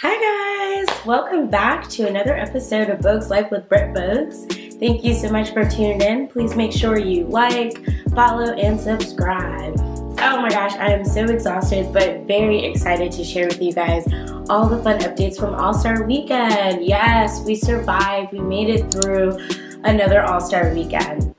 Hi guys! Welcome back to another episode of Bogues Life with Bogues. Thank you so much for tuning in. Please make sure you like, follow, and subscribe. Oh my gosh, I am so exhausted but very excited to share with you guys all the fun updates from All-Star Weekend. Yes, we survived. We made it through another All-Star Weekend.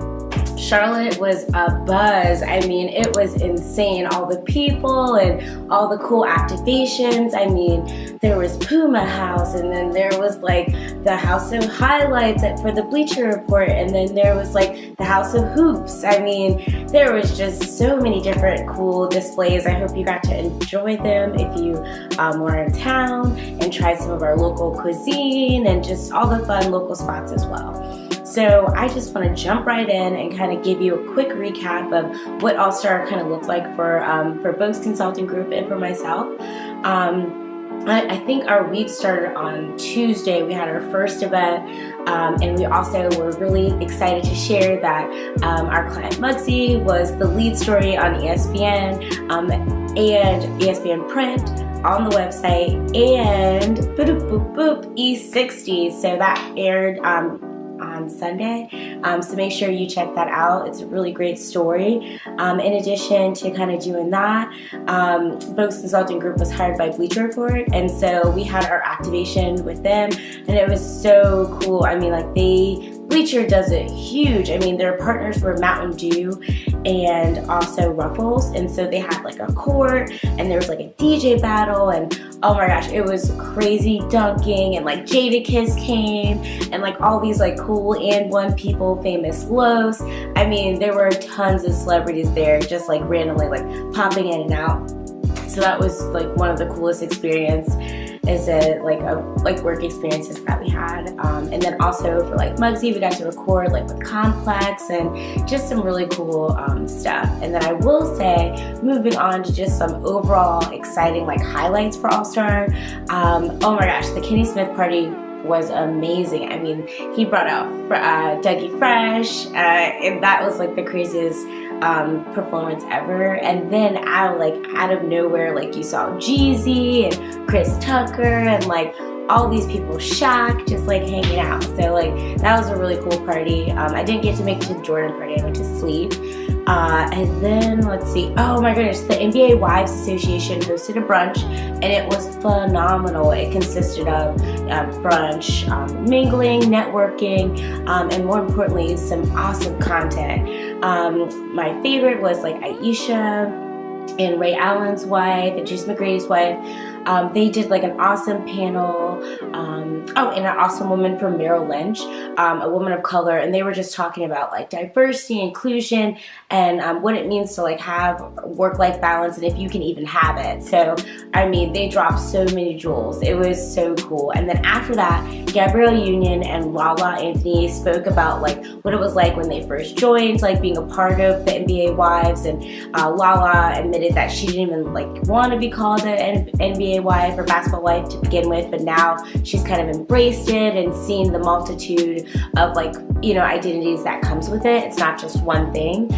Charlotte was a buzz. I mean, it was insane. All the people and all the cool activations. I mean, there was Puma House, and then there was like the House of Highlights for the Bleacher Report, and then there was like the House of Hoops. I mean, there was just so many different cool displays. I hope you got to enjoy them if you were in town and tried some of our local cuisine and just all the fun local spots as well. So I just want to jump right in and kind of give you a quick recap of what All-Star kind of looked like for Bogues Consulting Group and for myself. I think our week started on Tuesday. We had our first event, and we also were really excited to share that our client Bogues was the lead story on ESPN and ESPN Print on the website, and E60. So that aired on Sunday, so make sure you check that out. It's a really great story. In addition to kind of doing that, Bogues Consulting Group was hired by Bleacher Report, and so we had our activation with them, and it was so cool. I mean, like Bleacher does it huge. I mean, their partners were Mountain Dew and also Ruffles, and so they had like a court, and there was like a DJ battle, and oh my gosh, it was crazy dunking, and like Jadakiss came, and like all these like cool and one people, famous Los. I mean, there were tons of celebrities there, just like randomly like popping in and out. So that was like one of the coolest experiences work experiences that we had. And then also for like Bogues, we got to record like with Complex and just some really cool stuff. And then I will say, moving on to just some overall exciting like highlights for All-Star. Oh my gosh, the Kenny Smith party was amazing. I mean, he brought out Dougie Fresh, and that was like the craziest performance ever. And then out of nowhere, like you saw Jeezy and Chris Tucker and like all these people, Shaq, just like hanging out. So like that was a really cool party. I didn't get to make it to the Jordan party. I went to sleep. And then let's see, oh my goodness, the NBA Wives Association hosted a brunch, and it was phenomenal. It consisted of brunch, mingling, networking, and more importantly, some awesome content. My favorite was like Aisha and Ray Allen's wife and Juice McGrady's wife. They did like an awesome panel. And an awesome woman from Merrill Lynch, a woman of color, and they were just talking about like diversity, inclusion, and what it means to like have work-life balance, and if you can even have it. So I mean, they dropped so many jewels. It was so cool. And then after that, Gabrielle Union and Lala Anthony spoke about like what it was like when they first joined, like being a part of the NBA Wives, and Lala admitted that she didn't even like want to be called an NBA wife or basketball wife to begin with, but now she's kind of embraced it and seen the multitude of like, you know, identities that comes with it. It's not just one thing.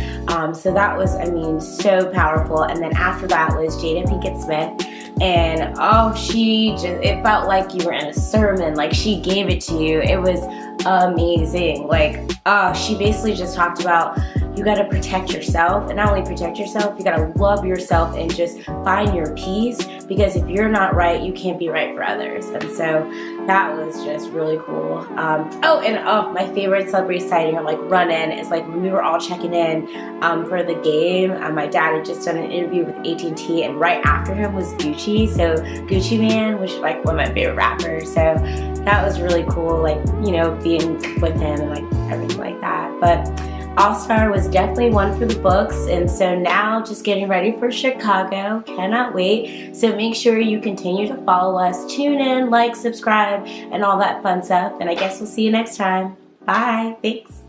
So that was, I mean, so powerful. And then after that was Jada Pinkett Smith. And it felt like you were in a sermon. Like she gave it to you. It was amazing. Like, she basically just talked about you got to protect yourself, and not only protect yourself, you got to love yourself and just find your peace, because if you're not right, you can't be right for others. And so that was just really cool. My favorite celebrity sighting or like run-in is like when we were all checking in for the game. My dad had just done an interview with AT&T, and right after him was Gucci. So Gucci Man, which is like one of my favorite rappers. So that was really cool, like, you know, being with him and like everything like that. But All-Star was definitely one for the books, and so now just getting ready for Chicago. Cannot wait. So make sure you continue to follow us, tune in, like, subscribe, and all that fun stuff. And I guess we'll see you next time. Bye. Thanks.